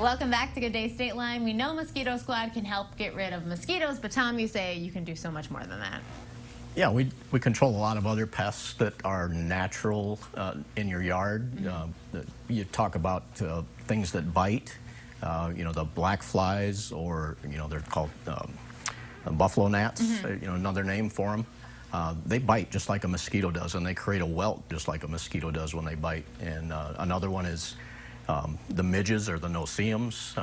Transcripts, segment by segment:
Welcome back to Good Day State Line. We know Mosquito Squad can help get rid of mosquitoes, but Tom, you say you can do so much more than that. Yeah, we control a lot of other pests that are natural in your yard. You talk about things that bite, the black flies, or they're called buffalo gnats, another name for them. They bite just like a mosquito does, and they create a welt just like a mosquito does when they bite. And another one is the midges or the no-see-ums.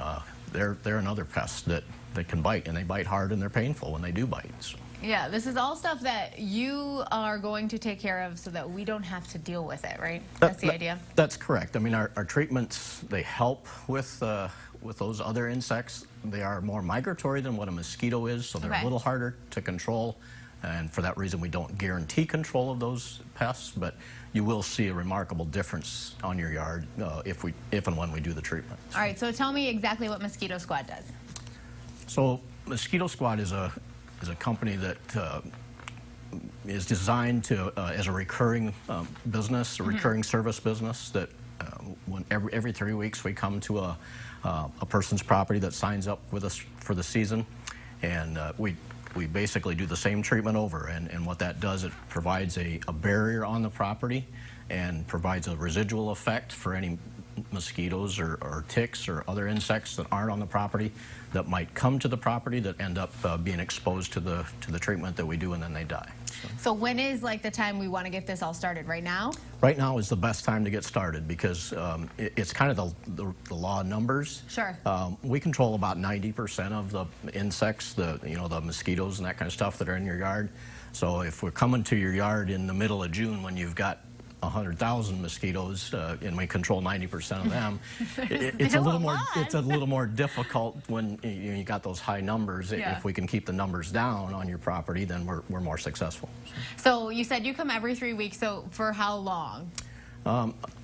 They're another pest that can bite, and they bite hard, and they're painful when they do bite. So. Yeah, this is all stuff that you are going to take care of so that we don't have to deal with it, right? That's the idea? That's correct. I mean, our treatments, they help with those other insects. They are more migratory than what a mosquito is, so they're a little harder to control. And for that reason, we don't guarantee control of those pests, but you will see a remarkable difference on your yard if and when we do the treatment. All right, so tell me exactly what Mosquito Squad does. So Mosquito Squad is a company that is designed to as a recurring business, a recurring service business. That when every 3 weeks we come to a person's property that signs up with us for the season, and we basically do the same treatment over. And what that does, it provides a barrier on the property and provides a residual effect for any mosquitoes or ticks or other insects that aren't on the property that might come to the property that end up being exposed to the treatment that we do, and then they die. So when is the time we want to get this all started? Right now? Right now is the best time to get started because it's kind of the law of numbers. Sure. We control about 90% of the insects, the mosquitoes and that kind of stuff that are in your yard. So if we're coming to your yard in the middle of June when you've got 100,000 mosquitoes and we control 90% of them, it's a little more difficult when you got those high numbers. Yeah. If we can keep the numbers down on your property, then we're more successful. So you said you come every 3 weeks. So for how long?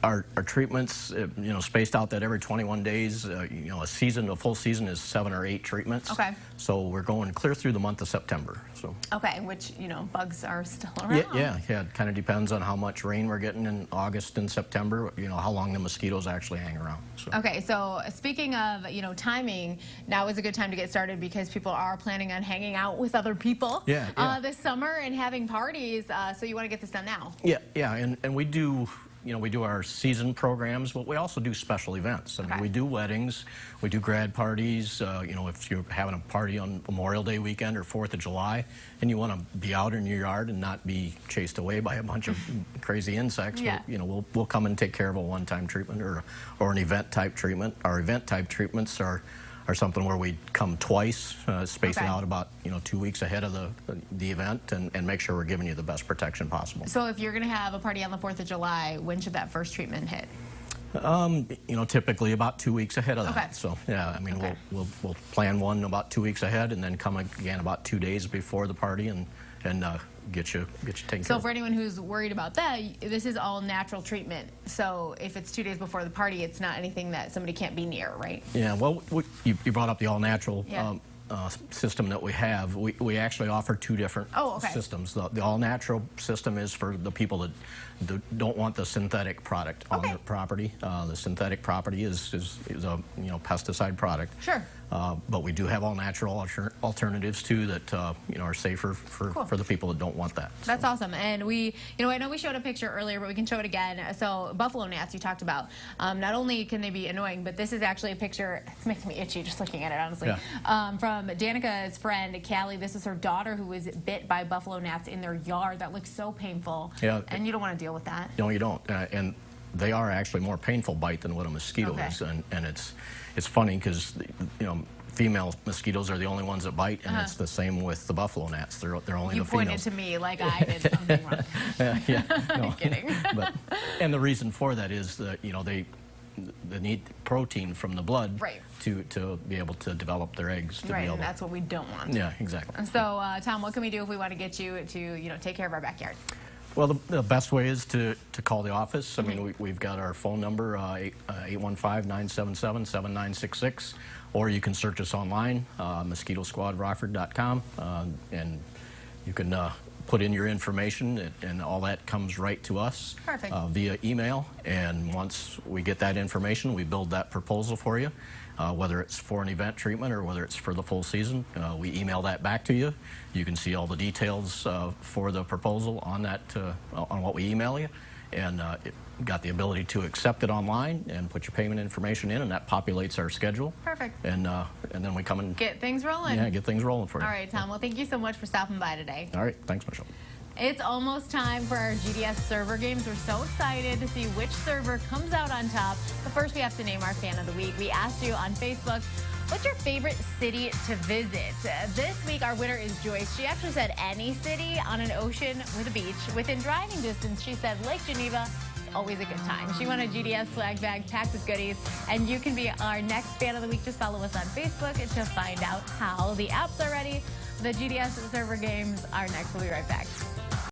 Our treatments, spaced out that every 21 days. A full season is 7 or 8 treatments. Okay. So we're going clear through the month of September. So. Okay, which bugs are still around. Yeah. It kind of depends on how much rain we're getting in August and September. How long the mosquitoes actually hang around. So. Okay. So speaking of timing, now is a good time to get started because people are planning on hanging out with other people. This summer and having parties. So you want to get this done now. Yeah, and we do. We do our season programs, but we also do special events. I mean, we do weddings, we do grad parties. If you're having a party on Memorial Day weekend or 4th of July, and you want to be out in your yard and not be chased away by a bunch of crazy insects, we'll come and take care of a one-time treatment or an event-type treatment. Our event-type treatments are something where we come twice, space it out about 2 weeks ahead of the event, and make sure we're giving you the best protection possible. So if you're going to have a party on the 4th of July, when should that first treatment hit? Typically about 2 weeks ahead of that. So yeah, I mean we'll plan one about 2 weeks ahead, and then come again about 2 days before the party, and get you taken care of. So for anyone who's worried about that, this is all natural treatment. So if it's 2 days before the party, it's not anything that somebody can't be near, right? Yeah, well, you brought up the all-natural system that we have. We actually offer 2 different systems. The all-natural system is for the people that don't want the synthetic product on their property. The synthetic property is a pesticide product. Sure. But we do have all-natural alternatives too that are safer for the people that don't want that. That's awesome. And I know we showed a picture earlier, but we can show it again. So buffalo gnats you talked about. Not only can they be annoying, but this is actually a picture. It's making me itchy just looking at it, honestly. From Danica's friend Callie. This is her daughter who was bit by buffalo gnats in their yard. That looks so painful. Yeah. And you don't want to deal with that. No, you don't. And they are actually more painful bite than what a mosquito is, and it's funny because female mosquitoes are the only ones that bite, and it's the same with the buffalo gnats. They're only the females. You pointed to me like I did something wrong. I'm kidding. And the reason for that is that they need protein from the blood to be able to develop their eggs. And that's what we don't want. Yeah, exactly. And so, Tom, what can we do if we want to get you to take care of our backyard? Well, the best way is to call the office. I mean, we've got our phone number, 815-977-7966, or you can search us online, mosquitosquadrockford.com, and you can put in your information, and all that comes right to us. Perfect. Via email. And once we get that information, we build that proposal for you. Whether it's for an event treatment or whether it's for the full season, we email that back to you. You can see all the details for the proposal on that, on what we email you, and got the ability to accept it online and put your payment information in, and that populates our schedule. Perfect. And then we come and get things rolling. Yeah, get things rolling for you. All right, Tom. Well, thank you so much for stopping by today. All right, thanks, Michelle. It's almost time for our GDS server games. We're so excited to see which server comes out on top. But first, we have to name our fan of the week. We asked you on Facebook, what's your favorite city to visit? This week, our winner is Joyce. She actually said any city on an ocean with a beach. Within driving distance, she said Lake Geneva. Always a good time. She won a GDS swag bag packed with goodies, and you can be our next fan of the week. Just follow us on Facebook to find out how. The apps are ready. The GDS server games are next. We'll be right back.